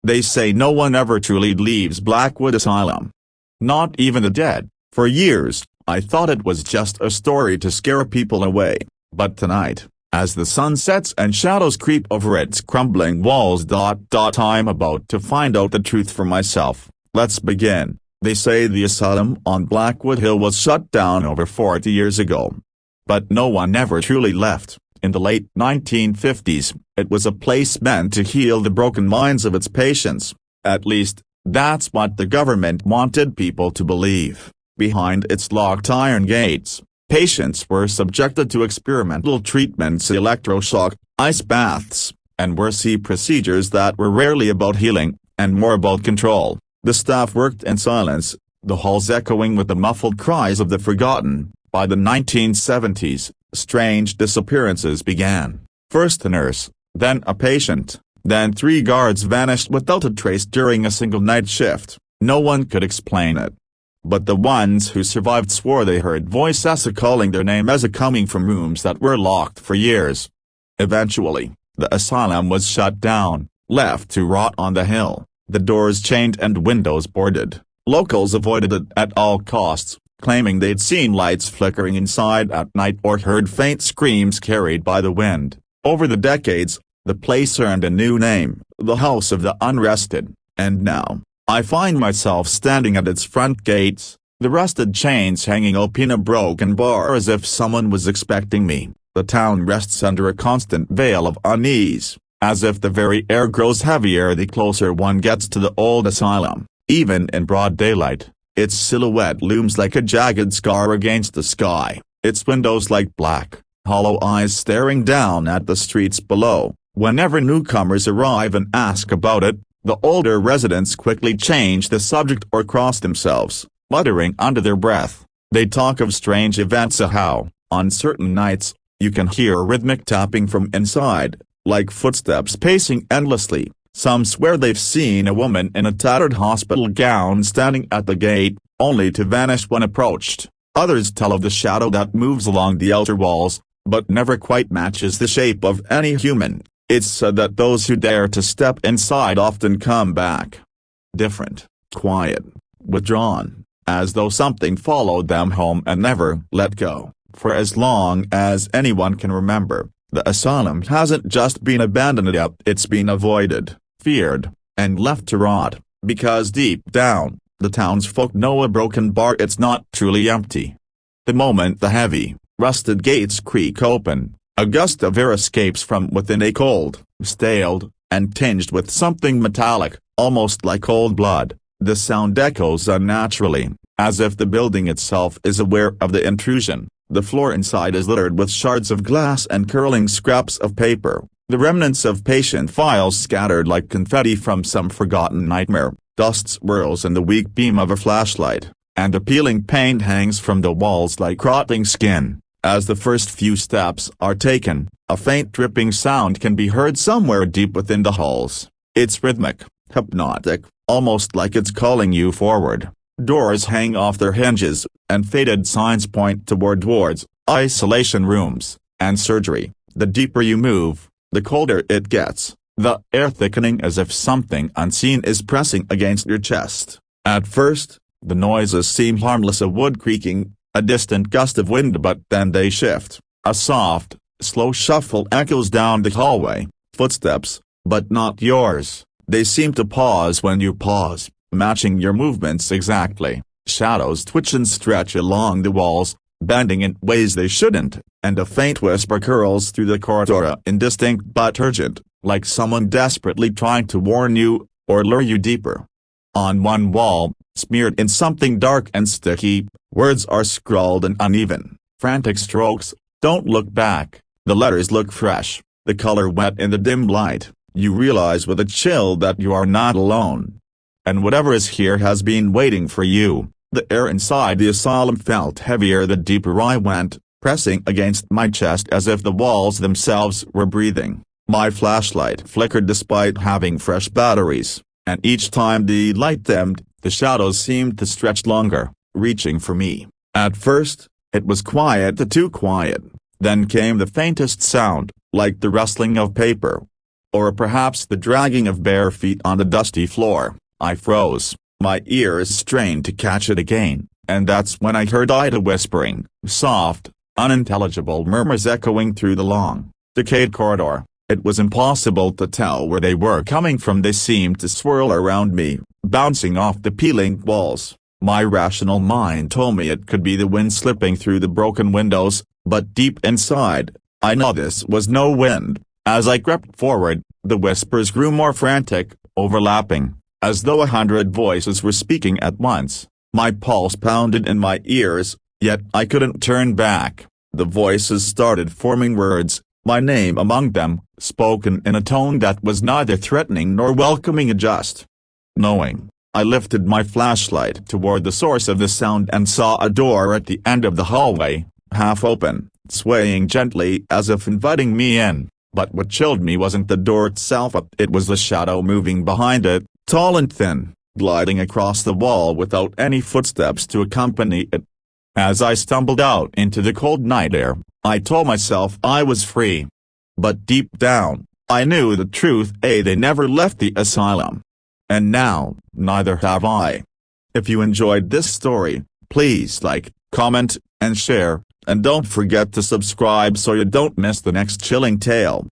They say no one ever truly leaves Blackwood Asylum. Not even the dead. For years, I thought it was just a story to scare people away, but tonight, as the sun sets and shadows creep over its crumbling walls. I'm about to find out the truth for myself. Let's begin. They say the asylum on Blackwood Hill was shut down over 40 years ago. But no one ever truly left. In the late 1950s, it was a place meant to heal the broken minds of its patients. At least, that's what the government wanted people to believe. Behind its locked iron gates, patients were subjected to experimental treatments, electroshock, ice baths, and worse procedures that were rarely about healing, and more about control. The staff worked in silence, the halls echoing with the muffled cries of the forgotten. By the 1970s, strange disappearances began. First a nurse, then a patient, then 3 guards vanished without a trace during a single night shift. No one could explain it. But the ones who survived swore they heard voices calling their name as coming from rooms that were locked for years. Eventually, the asylum was shut down, left to rot on the hill, the doors chained and windows boarded. Locals avoided it at all costs, claiming they'd seen lights flickering inside at night or heard faint screams carried by the wind. Over the decades, the place earned a new name, the House of the Unrested, and now, I find myself standing at its front gates, the rusted chains hanging open a broken bar as if someone was expecting me. The town rests under a constant veil of unease, as if the very air grows heavier the closer one gets to the old asylum. Even in broad daylight, its silhouette looms like a jagged scar against the sky, its windows like black, hollow eyes staring down at the streets below. Whenever newcomers arrive and ask about it, the older residents quickly change the subject or cross themselves, muttering under their breath. They talk of strange events, how, on certain nights, you can hear rhythmic tapping from inside, like footsteps pacing endlessly. Some swear they've seen a woman in a tattered hospital gown standing at the gate, only to vanish when approached. Others tell of the shadow that moves along the outer walls, but never quite matches the shape of any human. It's said that those who dare to step inside often come back different, quiet, withdrawn, as though something followed them home and never let go. For as long as anyone can remember, the asylum hasn't just been abandoned, it's been avoided, feared, and left to rot, because deep down, the townsfolk know a broken bar it's not truly empty. The moment the heavy, rusted gates creak open, a gust of air escapes from within, a cold, staled, and tinged with something metallic, almost like old blood. The sound echoes unnaturally, as if the building itself is aware of the intrusion. The floor inside is littered with shards of glass and curling scraps of paper, the remnants of patient files scattered like confetti from some forgotten nightmare. Dust swirls in the weak beam of a flashlight, and a peeling paint hangs from the walls like rotting skin. As the first few steps are taken, a faint dripping sound can be heard somewhere deep within the halls. It's rhythmic, hypnotic, almost like it's calling you forward. Doors hang off their hinges, and faded signs point toward wards, isolation rooms, and surgery. The deeper you move, the colder it gets, the air thickening as if something unseen is pressing against your chest. At first, the noises seem harmless, a wood creaking, a distant gust of wind, but then they shift. A soft, slow shuffle echoes down the hallway, footsteps, but not yours. They seem to pause when you pause, matching your movements exactly. Shadows twitch and stretch along the walls, bending in ways they shouldn't, and a faint whisper curls through the corridor, indistinct but urgent, like someone desperately trying to warn you, or lure you deeper. On one wall, smeared in something dark and sticky, words are scrawled and uneven, frantic strokes. Don't look back. The letters look fresh, the color wet in the dim light. You realize with a chill that you are not alone. And whatever is here has been waiting for you. The air inside the asylum felt heavier the deeper I went, pressing against my chest as if the walls themselves were breathing. My flashlight flickered despite having fresh batteries, and each time the light dimmed, the shadows seemed to stretch longer, reaching for me. At first, it was quiet, too quiet. Then came the faintest sound, like the rustling of paper. or perhaps the dragging of bare feet on the dusty floor. I froze, my ears strained to catch it again, and that's when I heard Ida whispering, soft, unintelligible murmurs echoing through the long, decayed corridor. It was impossible to tell where they were coming from. They seemed to swirl around me, bouncing off the peeling walls. My rational mind told me it could be the wind slipping through the broken windows, but deep inside, I knew this was no wind. As I crept forward, the whispers grew more frantic, overlapping, as though 100 voices were speaking at once. My pulse pounded in my ears, yet I couldn't turn back. The voices started forming words, my name among them, spoken in a tone that was neither threatening nor welcoming. Just knowing, I lifted my flashlight toward the source of the sound and saw a door at the end of the hallway, half open, swaying gently as if inviting me in. But what chilled me wasn't the door itself, it was the shadow moving behind it, tall and thin, gliding across the wall without any footsteps to accompany it. As I stumbled out into the cold night air, I told myself I was free. But deep down, I knew the truth: they never left the asylum. And now, neither have I. If you enjoyed this story, please like, comment, and share, and don't forget to subscribe so you don't miss the next chilling tale.